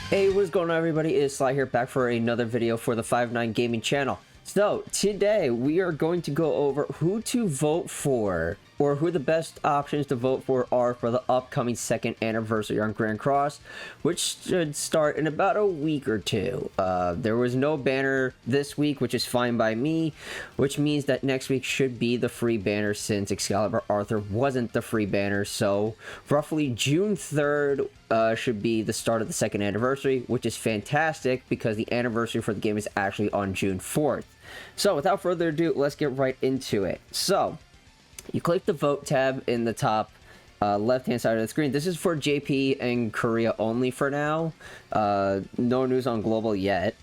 Hey, what's going on, everybody? It's Sly here, back for another video for the 5-9 Gaming channel. So, today we are going to go over who to vote for, or who the best options to vote for are for the upcoming 2nd anniversary on Grand Cross, which should start in about a week or two. There was no banner this week, which is fine by me, which means that next week should be the free banner since Excalibur Arthur wasn't the free banner. So, roughly June 3rd should be the start of the 2nd anniversary, which is fantastic because the anniversary for the game is actually on June 4th. So, without further ado, let's get right into it. So, you click the vote tab in the top left-hand side of the screen. This is for JP and Korea only for now. No news on global yet.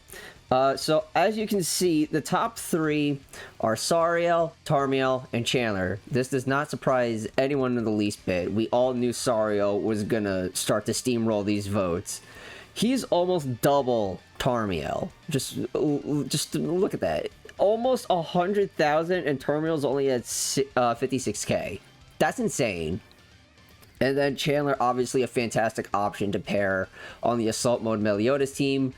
So, as you can see, the top 3 are Sariel, Tarmiel, and Chandler. This does not surprise anyone in the least bit. We all knew Sariel was gonna start to steamroll these votes. He's almost double Tarmiel. Just look at that. Almost 100,000, and Tarmiel's only at 56k. That's insane. And then Chandler, obviously a fantastic option to pair on the Assault Mode Meliodas team.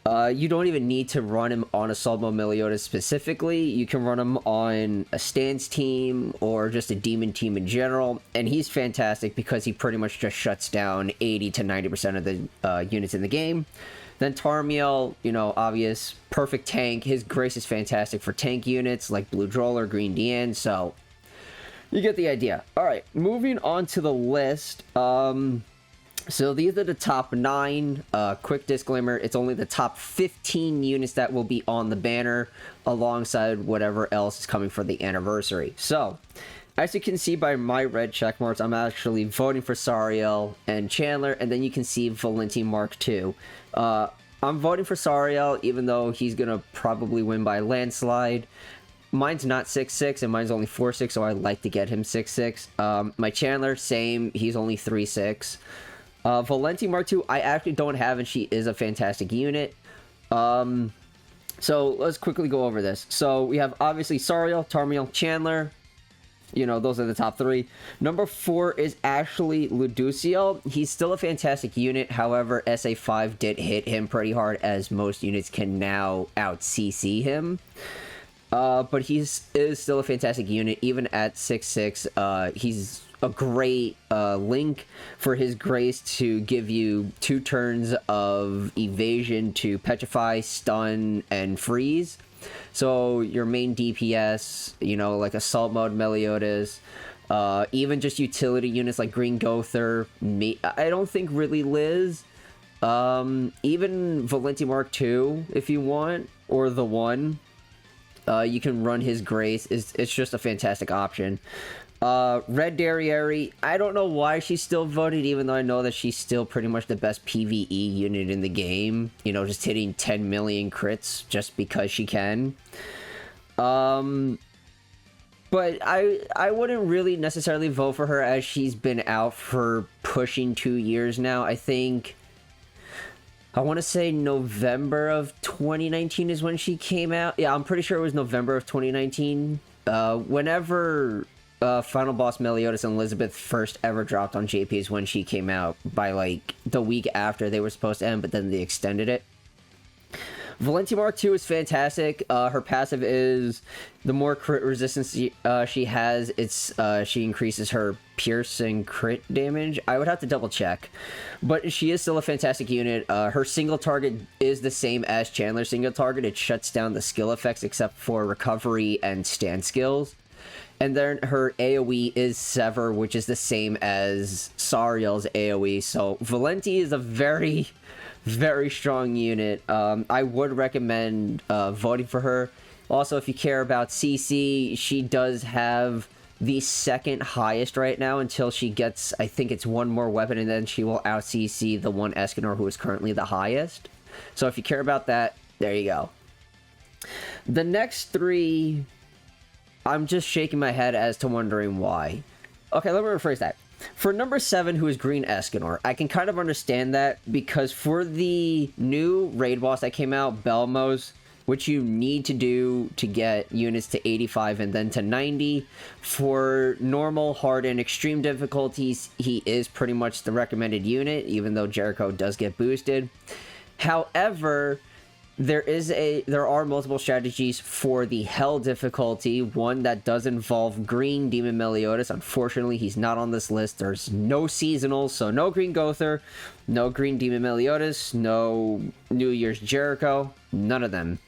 You don't even need to run him on Assault Mode Meliodas specifically. You can run him on a stance team or just a demon team in general. And he's fantastic because he pretty much just shuts down 80 to 90% of the units in the game. Then Tarmiel, you know, obvious, perfect tank. His Grace is fantastic for tank units like Blue Droll or Green Dian, so you get the idea. Alright, moving on to the list. So these are the top 9. Quick disclaimer, it's only the top 15 units that will be on the banner alongside whatever else is coming for the anniversary. So, as you can see by my red check marks, I'm actually voting for Sariel and Chandler, and then you can see Valenti Mark II. I'm voting for Sariel, even though he's gonna probably win by landslide. Mine's not 6'6", and mine's only 4'6", so I like to get him 6'6". My Chandler, same, he's only 3'6". Valenti Mark II, I actually don't have, and she is a fantastic unit. So let's quickly go over this. So we have obviously Sariel, Tarmiel, Chandler. You know, those are the top 3. Number 4 is actually Luduciel. He's still a fantastic unit. However, SA5 did hit him pretty hard, as most units can now out-CC him. But is still a fantastic unit, even at 6'6". He's a great link for his Grace to give you 2 turns of evasion to petrify, stun, and freeze. So your main DPS, you know, like Assault Mode Meliodas, even just utility units like Green Gother, I don't think really Liz, even Valenti Mark II if you want, or the one, you can run his Grace. It's just a fantastic option. Red Derriere, I don't know why she's still voted, even though I know that she's still pretty much the best PvE unit in the game. You know, just hitting 10 million crits just because she can. But I wouldn't really necessarily vote for her, as she's been out for pushing 2 years now. I think, I want to say November of 2019 is when she came out. Yeah, I'm pretty sure it was November of 2019. Whenever Final Boss Meliodas and Elizabeth first ever dropped on JP is when she came out, by like the week after they were supposed to end, but then they extended it. Valenti Mark II is fantastic. Her passive is, the more crit resistance she has, she increases her piercing crit damage. I would have to double check, but she is still a fantastic unit. Her single target is the same as Chandler's single target. It shuts down the skill effects except for recovery and stand skills. And then her AoE is Sever, which is the same as Sariel's AoE. So Valenti is a very, very strong unit. I would recommend voting for her. Also, if you care about CC, she does have the 2nd highest right now until she gets, I think it's 1 more weapon, and then she will out-CC the one Escanor who is currently the highest. So if you care about that, there you go. The next 3... I'm just shaking my head as to wondering why. Okay, let me rephrase that. For number 7, who is Green Escanor, I can kind of understand that, because for the new raid boss that came out, Belmos, which you need to do to get units to 85 and then to 90. For normal, hard, and extreme difficulties, he is pretty much the recommended unit, even though Jericho does get boosted. However, there are multiple strategies for the Hell difficulty. One that does involve green Demon Meliodas. Unfortunately, he's not on this list. There's no seasonals, so no green Gother, no green Demon Meliodas, no New Year's Jericho, none of them.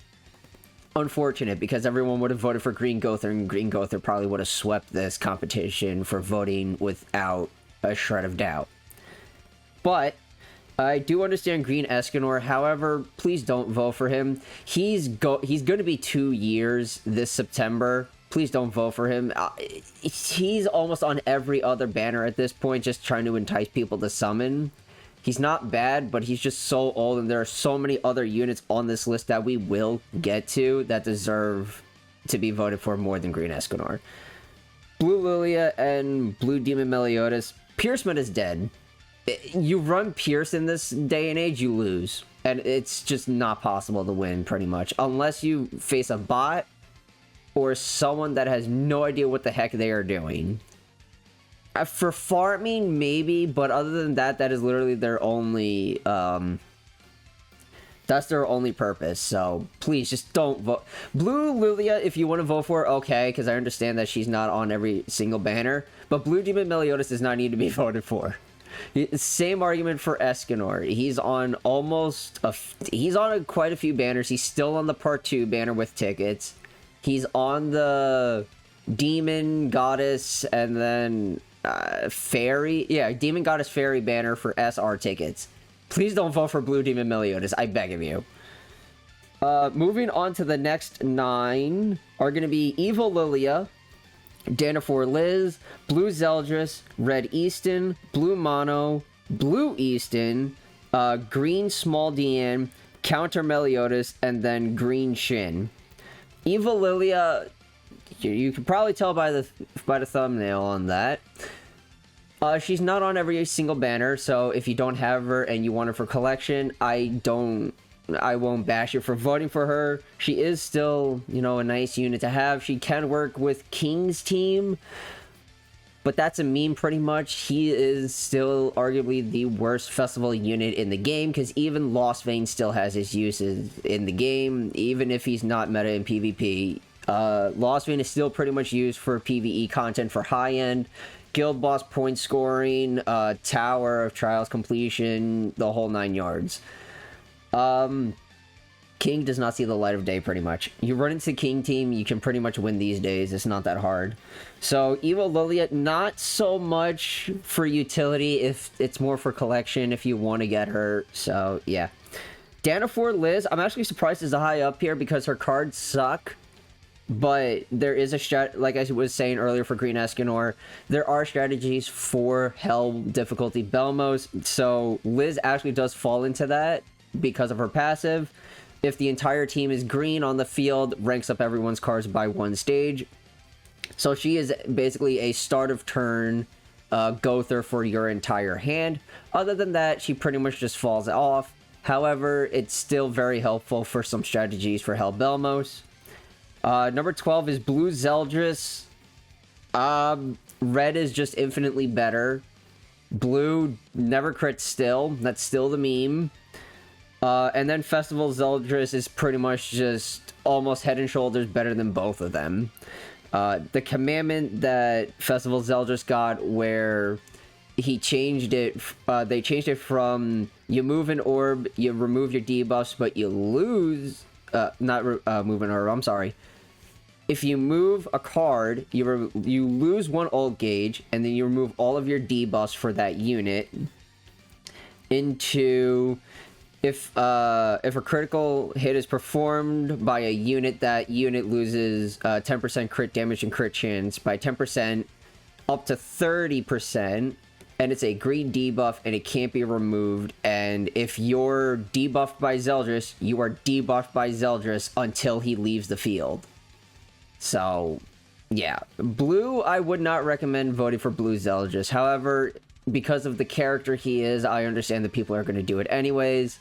Unfortunate, because everyone would have voted for green Gother, and green Gother probably would have swept this competition for voting without a shred of doubt. But I do understand green Escanor. However, please don't vote for him. He's going to be 2 years this September. Please don't vote for him. He's almost on every other banner at this point, just trying to entice people to summon. He's not bad, but he's just so old, and there are so many other units on this list that we will get to that deserve to be voted for more than green Escanor. Blue Lilia and blue Demon Meliodas. Piercement is dead. You run Pierce in this day and age, you lose. And it's just not possible to win, pretty much. Unless you face a bot or someone that has no idea what the heck they are doing. For farming, maybe, but other than that, that is literally their only, that's their only purpose. So please just don't vote. Blue Lilia, if you want to vote for her, okay, because I understand that she's not on every single banner. But blue Demon Meliodas does not need to be voted for. Same argument for Escanor. He's on quite a few banners. He's still on the Part 2 banner with tickets. He's on the Demon Goddess and then Fairy. Yeah, Demon Goddess Fairy banner for SR tickets. Please don't vote for blue Demon Meliodas. I beg of you. Moving on to the next 9 are going to be Evil Lilia, Danafor Liz, Blue Zeldris, Red Easton, Blue Mono, Blue Easton, Green Small DN, Counter Meliodas, and then Green Shin. Evil Lilia, you can probably tell by the thumbnail on that. She's not on every single banner, so if you don't have her and you want her for collection, I won't bash you for voting for her. She is still, you know, a nice unit to have. She can work with King's team, but that's a meme pretty much. He is still arguably the worst festival unit in the game, because even Lost Vein still has his uses in the game, even if he's not meta in PvP. Lost Vein is still pretty much used for PvE content for high-end, guild boss point scoring, Tower of Trials completion, the whole 9 yards. King does not see the light of day, pretty much. You run into King team, you can pretty much win these days. It's not that hard. So, Evil Lilia, not so much for utility, if it's more for collection, if you want to get her. So, yeah. Danafor Liz, I'm actually surprised is high up here because her cards suck. But there is a strat, like I was saying earlier for green Escanor, there are strategies for Hell difficulty Belmos. So, Liz actually does fall into that because of her passive. If the entire team is green on the field, ranks up everyone's cards by 1 stage. So she is basically a start of turn Gother for your entire hand. Other than that, she pretty much just falls off. However, it's still very helpful for some strategies for Hell Belmos. Number 12 is Blue Zeldris. Red is just infinitely better. Blue never crits still. That's still the meme. And then Festival Zeldris is pretty much just almost head and shoulders better than both of them. The commandment that Festival Zeldris got, where he changed it, they changed it from you move an orb, you remove your debuffs, but you lose, move an orb, I'm sorry. If you move a card, you lose 1 ult gauge, and then you remove all of your debuffs for that unit into... If a critical hit is performed by a unit, that unit loses 10% crit damage and crit chance by 10% up to 30%, and it's a green debuff and it can't be removed. And if you're debuffed by Zeldris, you are debuffed by Zeldris until he leaves the field. So, yeah. Blue, I would not recommend voting for Blue Zeldris. However, because of the character he is, I understand that people are going to do it anyways.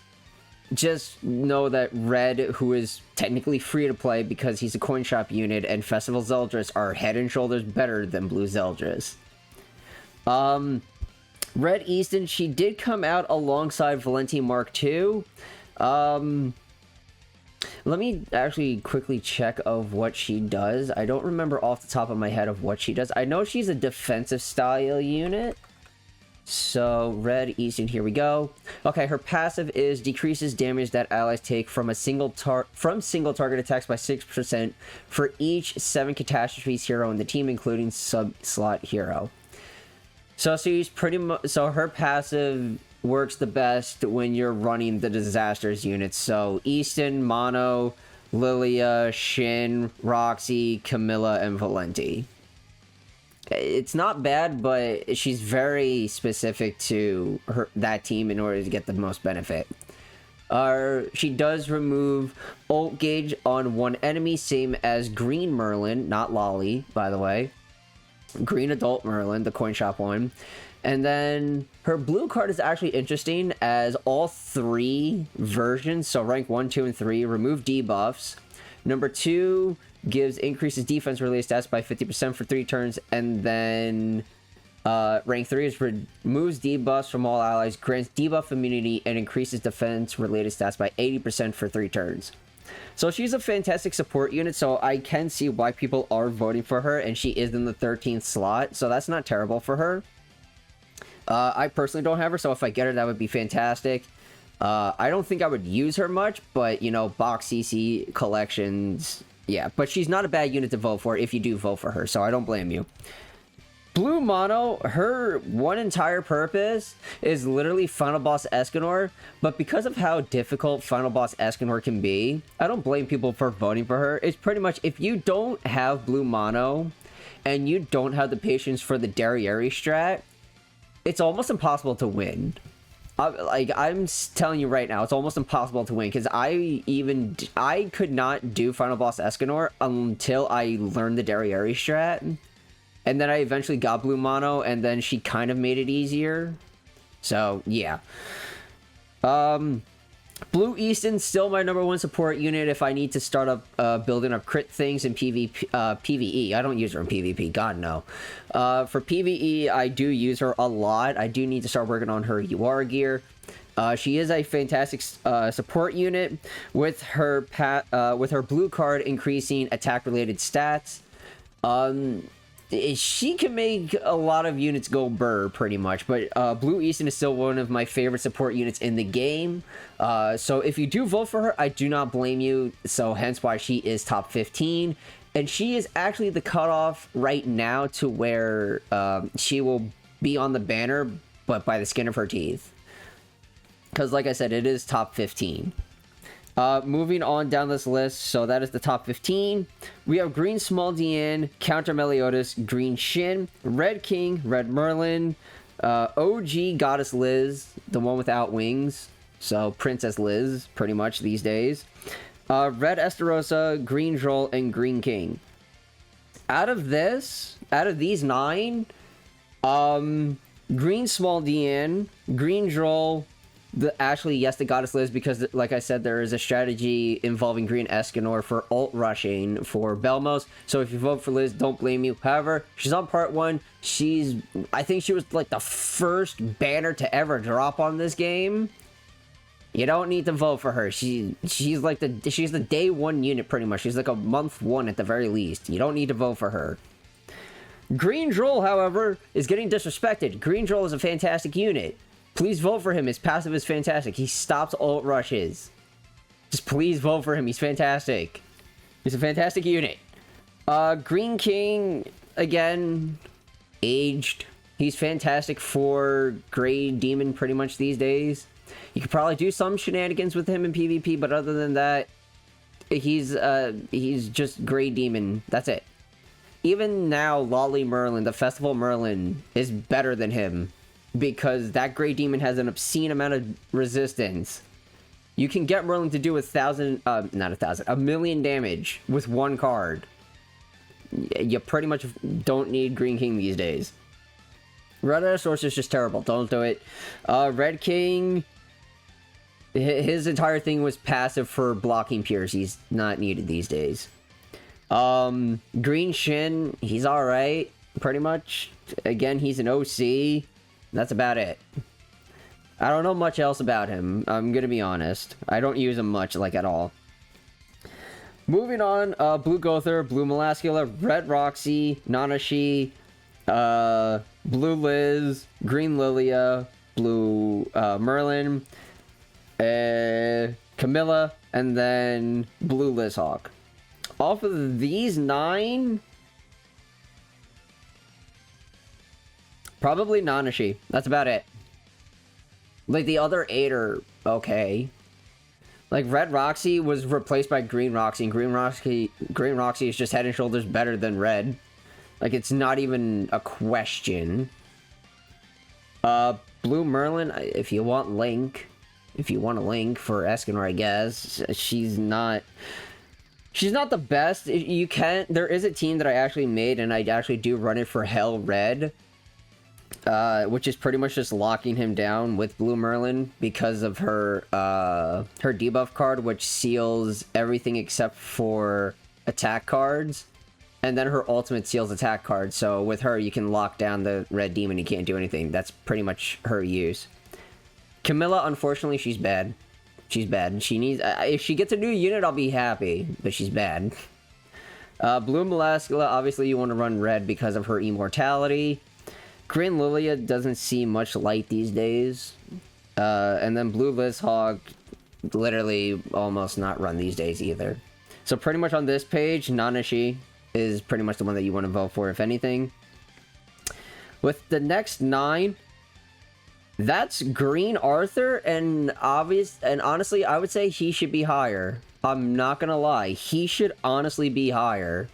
Just know that Red, who is technically free to play because he's a coin shop unit, and Festival Zeldris are head and shoulders better than Blue Zeldris. Red Easton, she did come out alongside Valenti Mark II. Let me actually quickly check of what she does. I don't remember off the top of my head of what she does. I know she's a defensive style unit. So, Red, Easton, here we go. Okay, her passive is decreases damage that allies take from single target attacks by 6% for each 7 catastrophes hero in the team, including sub-slot hero. So she's pretty much... So her passive works the best when you're running the disasters units. So Easton, Mono, Lilia, Shin, Roxy, Camilla, and Valenti. It's not bad, but she's very specific to that team in order to get the most benefit. She does remove ult gauge on one enemy, same as Green Merlin, not Lolly, by the way. Green Adult Merlin, the coin shop one. And then her blue card is actually interesting, as all 3 versions, so rank 1, 2, and 3, remove debuffs. Number 2 gives increases defense related stats by 50% for 3 turns, and then rank 3 is removes debuffs from all allies, grants debuff immunity, and increases defense related stats by 80% for 3 turns. So she's a fantastic support unit, so I can see why people are voting for her, and she is in the 13th slot, so that's not terrible for her. I personally don't have her, so if I get her, that would be fantastic. I don't think I would use her much, but, you know, box CC collections... Yeah, but she's not a bad unit to vote for if you do vote for her, so I don't blame you. Blue Mono, her one entire purpose is literally Final Boss Escanor, but because of how difficult Final Boss Escanor can be, I don't blame people for voting for her. It's pretty much, if you don't have Blue Mono, and you don't have the patience for the Derriere strat, it's almost impossible to win. I'm telling you right now, it's almost impossible to win, because I could not do Final Boss Escanor until I learned the Derriere strat, and then I eventually got Blue Mono, and then she kind of made it easier. So yeah. Blue Easton's still my number 1 support unit if I need to start up building up crit things in PvE. I don't use her in PvP, god no. For PvE, I do use her a lot. I do need to start working on her UR gear. She is a fantastic support unit with her blue card increasing attack related stats. She can make a lot of units go burr, pretty much, but Blue Easton is still one of my favorite support units in the game. So if you do vote for her, I do not blame you, so hence why she is top 15. And she is actually the cutoff right now to where she will be on the banner, but by the skin of her teeth. Because like I said, it is top 15. Moving on down this list, so that is the top 15. We have Green Small DN, Counter Meliodas, Green Shin, Red King, Red Merlin, OG Goddess Liz, the one without wings, so Princess Liz, pretty much these days. Red Esterosa, Green Droll, and Green King. Out of these 9, Green Small DN, Green Droll, actually, yes, the Goddess Liz, because, like I said, there is a strategy involving Green Escanor for ult rushing for Belmos. So if you vote for Liz, don't blame you. However, she's on part 1. I think she was, like, the first banner to ever drop on this game. You don't need to vote for her. She's the day 1 unit, pretty much. She's like a month 1 at the very least. You don't need to vote for her. Green Droll, however, is getting disrespected. Green Droll is a fantastic unit. Please vote for him. His passive is fantastic. He stops ult rushes. Just please vote for him. He's fantastic. He's a fantastic unit. Green King, again, aged. He's fantastic for Grey Demon pretty much these days. You could probably do some shenanigans with him in PvP, but other than that, he's just Grey Demon. That's it. Even now, Lolly Merlin, the Festival Merlin, is better than him, because that Grey Demon has an obscene amount of resistance. You can get Merlin to do 1,000,000 damage with 1 card. You pretty much don't need Green King these days. Red Air Source is just terrible. Don't do it. Red King, his entire thing was passive for blocking Piers. He's not needed these days. Green Shin, he's alright, pretty much. Again, he's an OC. That's about it. I don't know much else about him. I'm gonna be honest. I don't use him much, like, at all. Moving on, Blue Gother, Blue Melascula, Red Roxy, Nanashi, Blue Liz, Green Lilia, Blue Merlin, Camilla, and then Blue Lizhawk. Off of these 9, probably Nanashi. That's about it. Like, the other 8 are okay. Like, Red Roxy was replaced by Green Roxy, and Green Roxy is just head and shoulders better than Red. Like, it's not even a question. Blue Merlin, if you want Link, if you want a Link for Escanor, I guess, she's not the best. You can, there is a team that I actually made, and I actually do run it for Hell Red, which is pretty much just locking him down with Blue Merlin because of her debuff card, which seals everything except for attack cards, and then her ultimate seals attack cards. So with her, you can lock down the red demon. He can't do anything. That's pretty much her use. Camilla, unfortunately, she's bad. She's bad. She needs, if she gets a new unit, I'll be happy, but she's bad. Blue Melascula, obviously you want to run red because of her immortality. Green Lilia doesn't see much light these days. And then Blue Lizhawk, literally almost not run these days either. So pretty much on this page, Nanashi is pretty much the one that you want to vote for, if anything. With the next 9, that's Green Arthur, and honestly, I would say he should be higher. I'm not gonna lie, he should honestly be higher.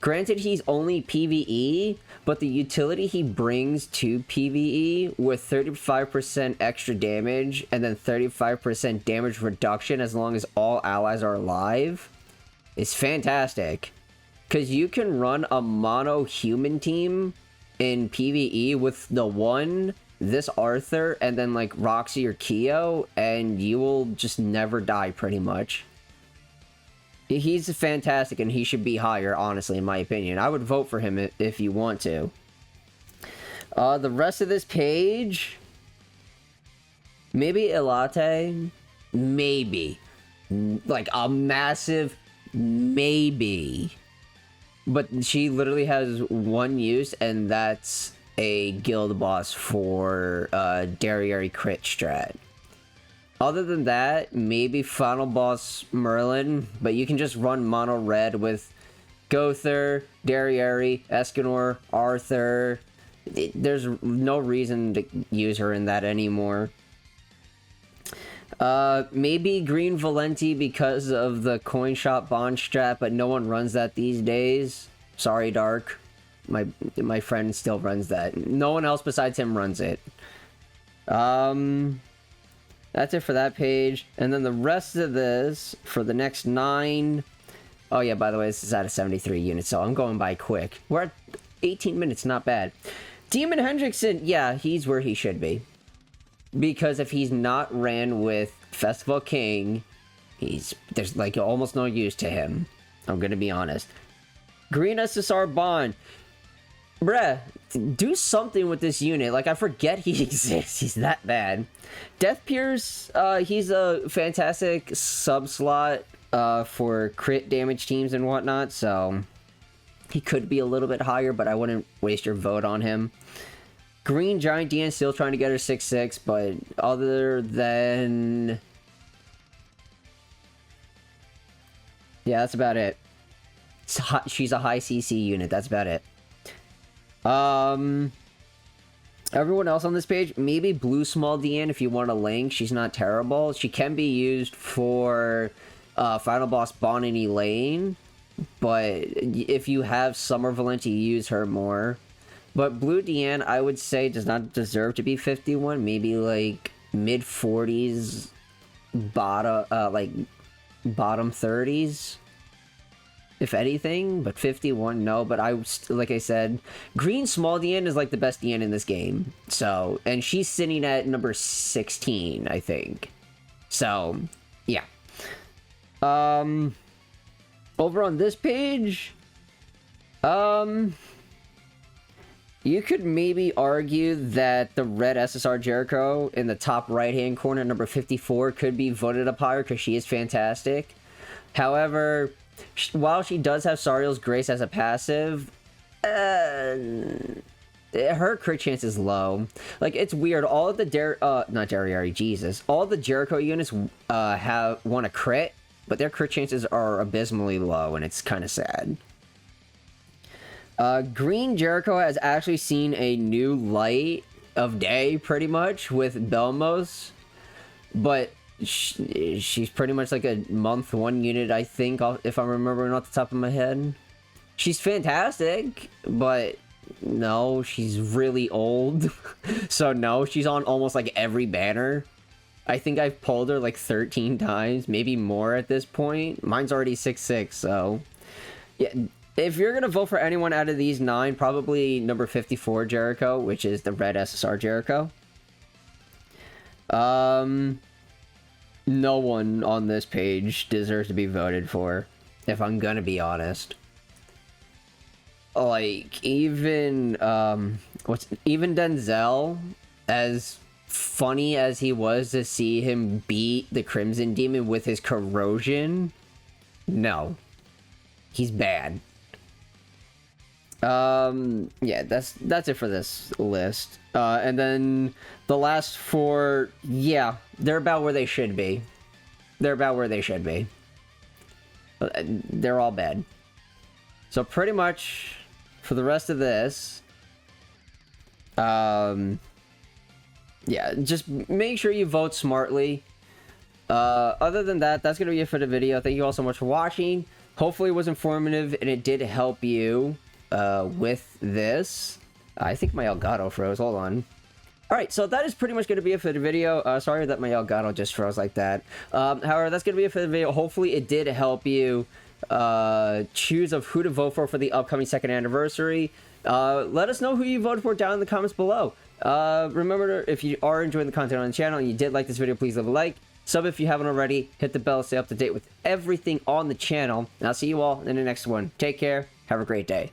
Granted, he's only PvE, but the utility he brings to PvE with 35% extra damage and then 35% damage reduction as long as all allies are alive is fantastic. Because you can run a mono human team in PvE with the one, this Arthur, and then like Roxy or Kyo, and you will just never die pretty much. He's fantastic, and he should be higher, honestly, in my opinion. I would vote for him if you want to. The rest of this page, maybe Ilate, maybe. Like, a massive maybe. But she literally has one use, and that's a guild boss for Derriere crit strat. Other than that, maybe final boss Merlin, but you can just run mono red with Gother, Derriere, Escanor, Arthur. There's no reason to use her in that anymore. Maybe Green Valenti because of the coin shop bond strat, but no one runs that these days. Sorry, Dark. My friend still runs that. No one else besides him runs it. That's it for that page. And then the rest of this, for the next 9... Oh yeah, by the way, this is out of 73 units, so I'm going by quick. We're at 18 minutes, not bad. Demon Hendrickson, yeah, he's where he should be. Because if he's not ran with Festival King, there's like almost no use to him. I'm gonna be honest. Green SSR Bond. Bruh, do something with this unit. Like, I forget he exists. He's that bad. Death Pierce, he's a fantastic sub-slot for crit damage teams and whatnot, so he could be a little bit higher, but I wouldn't waste your vote on him. Green Giant DN still trying to get her 6-6, but other than... yeah, that's about it. She's a high CC unit, that's about it. Everyone else on this page, maybe Blue Small DN if you want a Link. She's not terrible. She can be used for Final Boss Bonnie Lane, but if you have Summer Valenti, use her more. But Blue DN, I would say, does not deserve to be 51. Maybe like mid 40s, bottom 30s. If anything, but 51, no. But like I said, Green Small DN is like the best DN in this game. So, and she's sitting at number 16, I think. So, yeah. Over on this page, You could maybe argue that the red SSR Jericho in the top right-hand corner, number 54, could be voted up higher because she is fantastic. However, while she does have Sariel's Grace as a passive, her crit chance is low. Like, it's weird. All of the not Derriere, Jesus. All the Jericho units want a crit, but their crit chances are abysmally low, and it's kind of sad. Green Jericho has actually seen a new light of day, pretty much, with Belmos. But she's pretty much like a month 1 unit, I think, if I'm remembering off the top of my head. She's fantastic, but no, she's really old. So no, she's on almost like every banner. I think I've pulled her like 13 times, maybe more at this point. Mine's already 6-6, so yeah. If you're gonna vote for anyone out of these 9, probably number 54 Jericho, which is the red SSR Jericho. No one on this page deserves to be voted for, if I'm gonna be honest. Like, even Denzel, as funny as he was to see him beat the Crimson Demon with his corrosion, no. He's bad. Yeah, that's it for this list. And then the last 4, yeah, they're about where they should be. They're about where they should be. They're all bad. So pretty much for the rest of this, yeah, just make sure you vote smartly. Other than that, that's gonna be it for the video. Thank you all so much for watching. Hopefully it was informative and it did help you with this. I think my Elgato froze. Hold on. Alright, so that is pretty much going to be it for the video. Sorry that my Elgato just froze like that. However, that's going to be it for the video. Hopefully it did help you choose of who to vote for the upcoming 2nd anniversary. Let us know who you voted for down in the comments below. Remember, if you are enjoying the content on the channel and you did like this video, please leave a like. Sub if you haven't already. Hit the bell to stay up to date with everything on the channel. And I'll see you all in the next one. Take care. Have a great day.